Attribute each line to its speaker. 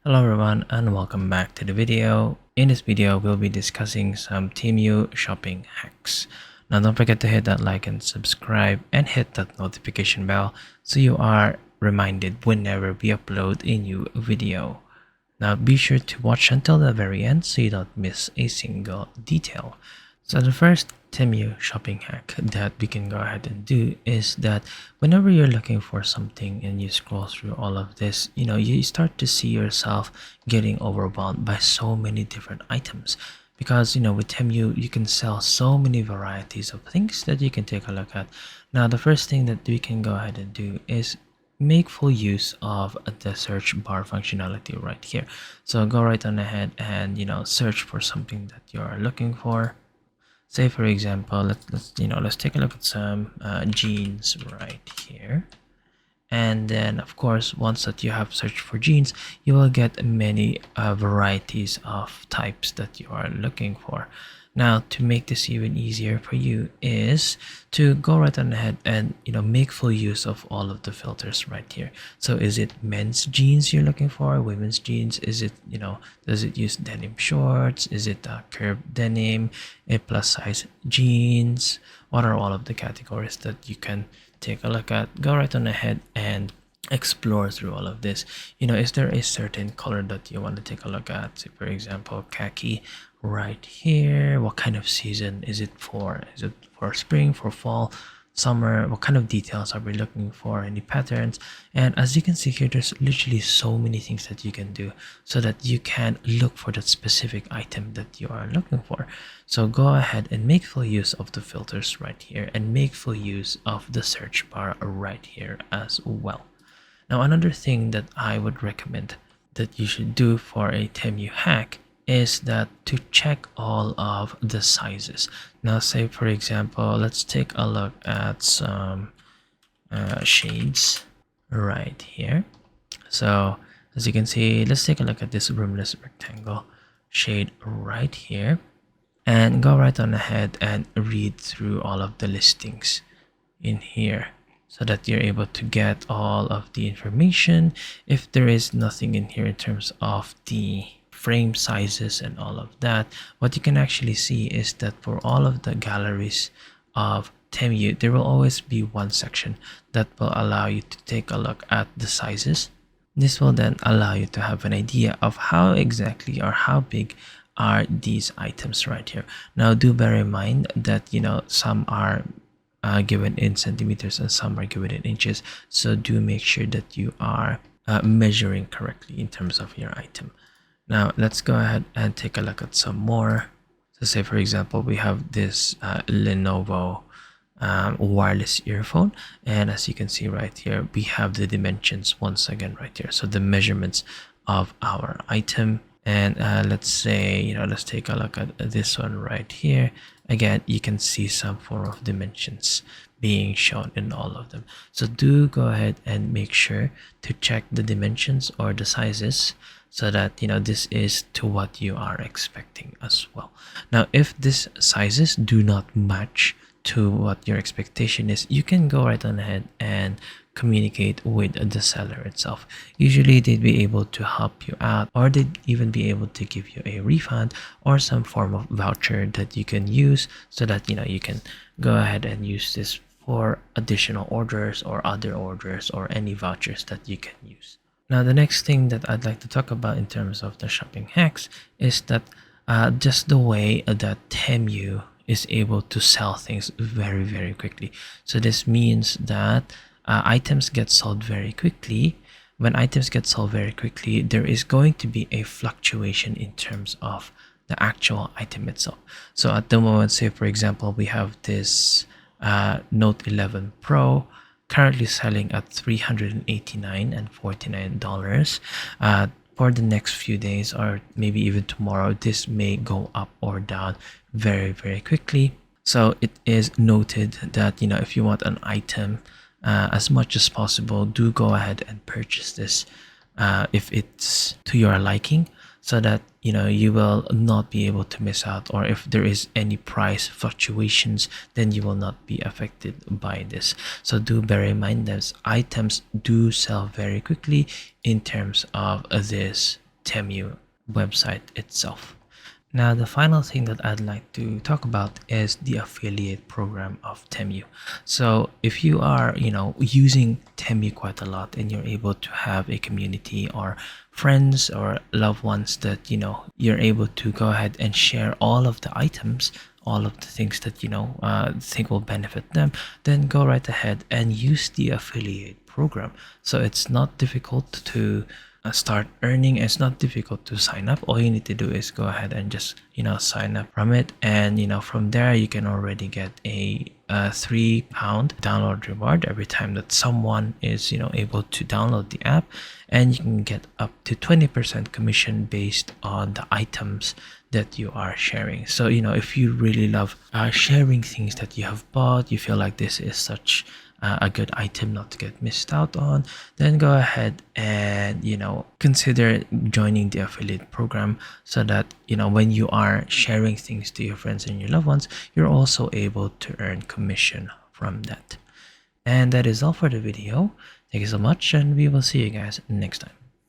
Speaker 1: Hello everyone and welcome back to the video. In this video, we'll be discussing some Temu shopping hacks. Now don't forget to hit that like and subscribe and hit that notification bell so you are reminded whenever we upload a new video. Now be sure to watch until the very end so you don't miss a single detail. So the first Temu shopping hack that we can go ahead and do is that whenever you're looking for something and you scroll through all of this, you start to see yourself getting overwhelmed by so many different items. Because with Temu you can sell so many varieties of things that you can take a look at. Now the first thing that we can go ahead and do is make full use of the search bar functionality right here. So go right on ahead and search for something that you're looking for. Say for example, let's take a look at some jeans right here. And then of course, once that you have searched for jeans, you will get many varieties of types that you are looking for. Now to make this even easier for you is to go right on ahead and make full use of all of the filters right here. So is it men's jeans you're looking for, women's jeans? Is it does it use denim shorts? Is it curved denim, a plus size jeans? What are all of the categories that you can take a look at? Go right on ahead and explore through all of this. Is there a certain color that you want to take a look at? Say for example, khaki right here. What kind of season is it for? Is it for spring, for fall, summer? What kind of details are we looking for? Any patterns? And as you can see here, there's literally so many things that you can do so that you can look for that specific item that you are looking for. So go ahead and make full use of the filters right here and make full use of the search bar right here as well. Now another thing that I would recommend that you should do for a Temu hack is that to check all of the sizes. Now say for example, let's take a look at some shades right here. So as you can see, let's take a look at this rimless rectangle shade right here and go right on ahead and read through all of the listings in here so that you're able to get all of the information. If there is nothing in here in terms of the frame sizes and all of that, what you can actually see is that for all of the galleries of Temu, there will always be one section that will allow you to take a look at the sizes. This will then allow you to have an idea of how exactly or how big are these items right here. Now do bear in mind that some are given in centimeters and some are given in inches, so do make sure that you are measuring correctly in terms of your item. Now let's go ahead and take a look at some more. So say for example, we have this Lenovo wireless earphone, and as you can see right here, we have the dimensions once again right here, so the measurements of our item. And let's say let's take a look at this one right here. Again, you can see some form of dimensions being shown in all of them, so do go ahead and make sure to check the dimensions or the sizes so that this is to what you are expecting as well. Now if these sizes do not match to what your expectation is, you can go right on ahead and communicate with the seller itself. Usually they'd be able to help you out, or they'd even be able to give you a refund or some form of voucher that you can use so that you can go ahead and use this for additional orders or other orders or any vouchers that you can use. Now the next thing that I'd like to talk about in terms of the shopping hacks is that just the way that Temu is able to sell things very, very quickly. So this means that items get sold very quickly. When items get sold very quickly, there is going to be a fluctuation in terms of the actual item itself. So at the moment, say for example, we have this Note 11 Pro currently selling at $389 and $49. For the next few days or maybe even tomorrow, this may go up or down very, very quickly. So it is noted that if you want an item as much as possible, do go ahead and purchase this if it's to your liking, so that you will not be able to miss out, or if there is any price fluctuations, then you will not be affected by this. So do bear in mind that items do sell very quickly in terms of this Temu website itself. Now, the final thing that I'd like to talk about is the affiliate program of Temu. So if you are, using Temu quite a lot and you're able to have a community or friends or loved ones that, you're able to go ahead and share all of the items, all of the things that, think will benefit them, then go right ahead and use the affiliate program. So it's not difficult to start earning. It's not difficult to sign up. All you need to do is go ahead and just sign up from it, and from there you can already get a £3 download reward every time that someone is able to download the app, and you can get up to 20% commission based on the items that you are sharing. So if you really love sharing things that you have bought, you feel like this is such a good item not to get missed out on, then go ahead and consider joining the affiliate program, so that when you are sharing things to your friends and your loved ones, you're also able to earn commission from that. And that is all for the video. Thank you so much, and we will see you guys next time.